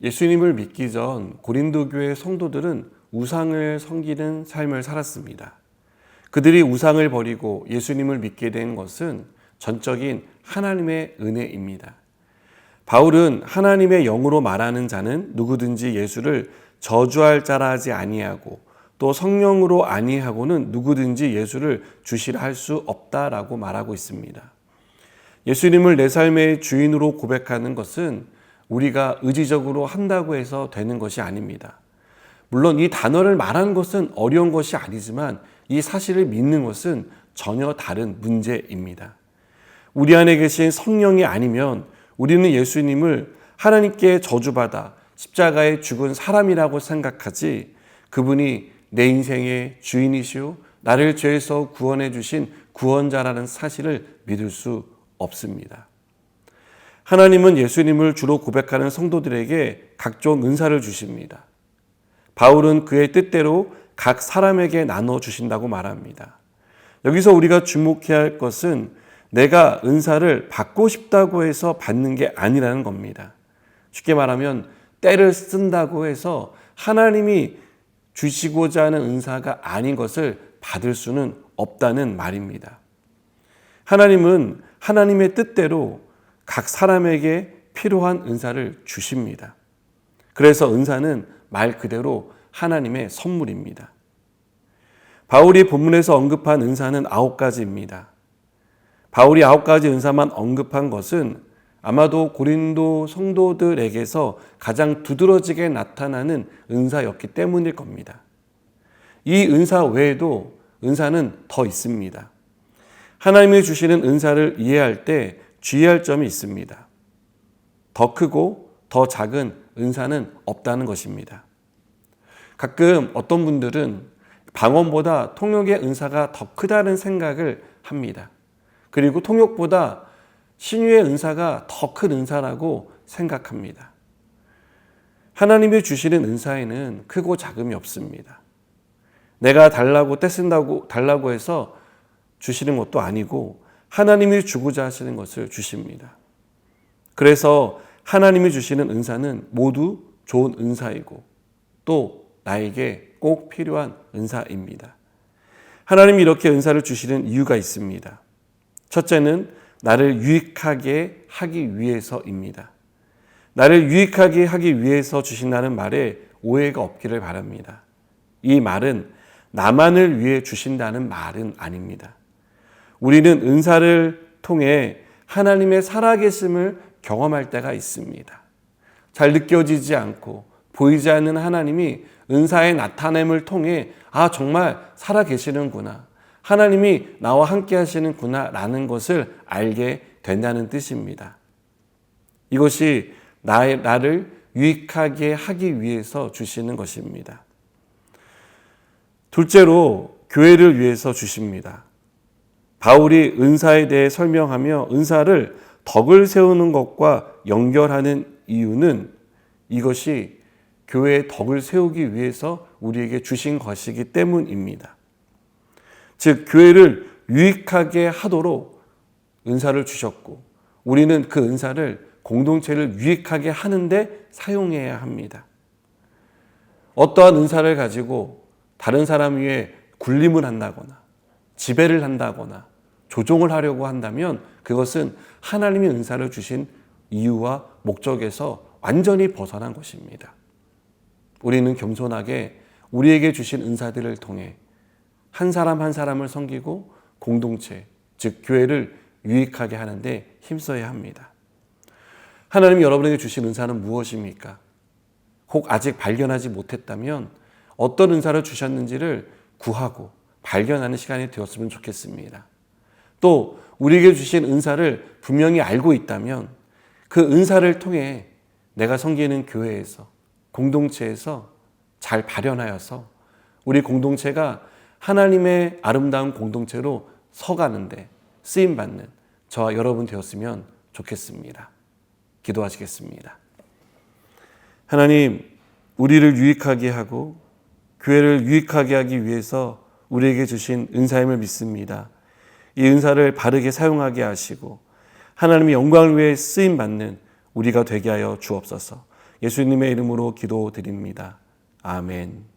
예수님을 믿기 전 고린도 교회 성도들은 우상을 섬기는 삶을 살았습니다. 그들이 우상을 버리고 예수님을 믿게 된 것은 전적인 하나님의 은혜입니다. 바울은 하나님의 영으로 말하는 자는 누구든지 예수를 저주할 자라 하지 아니하고 또 성령으로 아니하고는 누구든지 예수를 주시라 할 수 없다라고 말하고 있습니다. 예수님을 내 삶의 주인으로 고백하는 것은 우리가 의지적으로 한다고 해서 되는 것이 아닙니다. 물론 이 단어를 말하는 것은 어려운 것이 아니지만 이 사실을 믿는 것은 전혀 다른 문제입니다. 우리 안에 계신 성령이 아니면 우리는 예수님을 하나님께 저주받아 십자가에 죽은 사람이라고 생각하지 그분이 내 인생의 주인이시오 나를 죄에서 구원해 주신 구원자라는 사실을 믿을 수 없습니다. 하나님은 예수님을 주로 고백하는 성도들에게 각종 은사를 주십니다. 바울은 그의 뜻대로 각 사람에게 나눠 주신다고 말합니다. 여기서 우리가 주목해야 할 것은 내가 은사를 받고 싶다고 해서 받는 게 아니라는 겁니다. 쉽게 말하면 때를 쓴다고 해서 하나님이 주시고자 하는 은사가 아닌 것을 받을 수는 없다는 말입니다. 하나님은 하나님의 뜻대로 각 사람에게 필요한 은사를 주십니다. 그래서 은사는 말 그대로 하나님의 선물입니다. 바울이 본문에서 언급한 은사는 9가지입니다. 바울이 9가지 은사만 언급한 것은 아마도 고린도 성도들에게서 가장 두드러지게 나타나는 은사였기 때문일 겁니다. 이 은사 외에도 은사는 더 있습니다. 하나님이 주시는 은사를 이해할 때 주의할 점이 있습니다. 더 크고 더 작은 은사는 없다는 것입니다. 가끔 어떤 분들은 방언보다 통역의 은사가 더 크다는 생각을 합니다. 그리고 통역보다 신유의 은사가 더 큰 은사라고 생각합니다. 하나님이 주시는 은사에는 크고 작음이 없습니다. 내가 달라고 떼쓴다고 달라고 해서 주시는 것도 아니고 하나님이 주고자 하시는 것을 주십니다. 그래서 하나님이 주시는 은사는 모두 좋은 은사이고 또 나에게 꼭 필요한 은사입니다. 하나님이 이렇게 은사를 주시는 이유가 있습니다. 첫째는 나를 유익하게 하기 위해서입니다. 나를 유익하게 하기 위해서 주신다는 말에 오해가 없기를 바랍니다. 이 말은 나만을 위해 주신다는 말은 아닙니다. 우리는 은사를 통해 하나님의 살아계심을 경험할 때가 있습니다. 잘 느껴지지 않고 보이지 않는 하나님이 은사의 나타냄을 통해 정말 살아계시는구나. 하나님이 나와 함께 하시는구나 라는 것을 알게 된다는 뜻입니다. 이것이 나를 유익하게 하기 위해서 주시는 것입니다. 둘째로 교회를 위해서 주십니다. 바울이 은사에 대해 설명하며 은사를 덕을 세우는 것과 연결하는 이유는 이것이 교회의 덕을 세우기 위해서 우리에게 주신 것이기 때문입니다. 즉 교회를 유익하게 하도록 은사를 주셨고 우리는 그 은사를 공동체를 유익하게 하는데 사용해야 합니다. 어떠한 은사를 가지고 다른 사람 위에 군림을 한다거나 지배를 한다거나 조종을 하려고 한다면 그것은 하나님이 은사를 주신 이유와 목적에서 완전히 벗어난 것입니다. 우리는 겸손하게 우리에게 주신 은사들을 통해 한 사람 한 사람을 섬기고 공동체, 즉 교회를 유익하게 하는데 힘써야 합니다. 하나님이 여러분에게 주신 은사는 무엇입니까? 혹 아직 발견하지 못했다면 어떤 은사를 주셨는지를 구하고 발견하는 시간이 되었으면 좋겠습니다. 또 우리에게 주신 은사를 분명히 알고 있다면 그 은사를 통해 내가 섬기는 교회에서 공동체에서 잘 발현하여서 우리 공동체가 하나님의 아름다운 공동체로 서가는데 쓰임받는 저와 여러분 되었으면 좋겠습니다. 기도하시겠습니다. 하나님, 우리를 유익하게 하고 교회를 유익하게 하기 위해서 우리에게 주신 은사임을 믿습니다. 이 은사를 바르게 사용하게 하시고 하나님의 영광을 위해 쓰임받는 우리가 되게 하여 주옵소서. 예수님의 이름으로 기도드립니다. 아멘.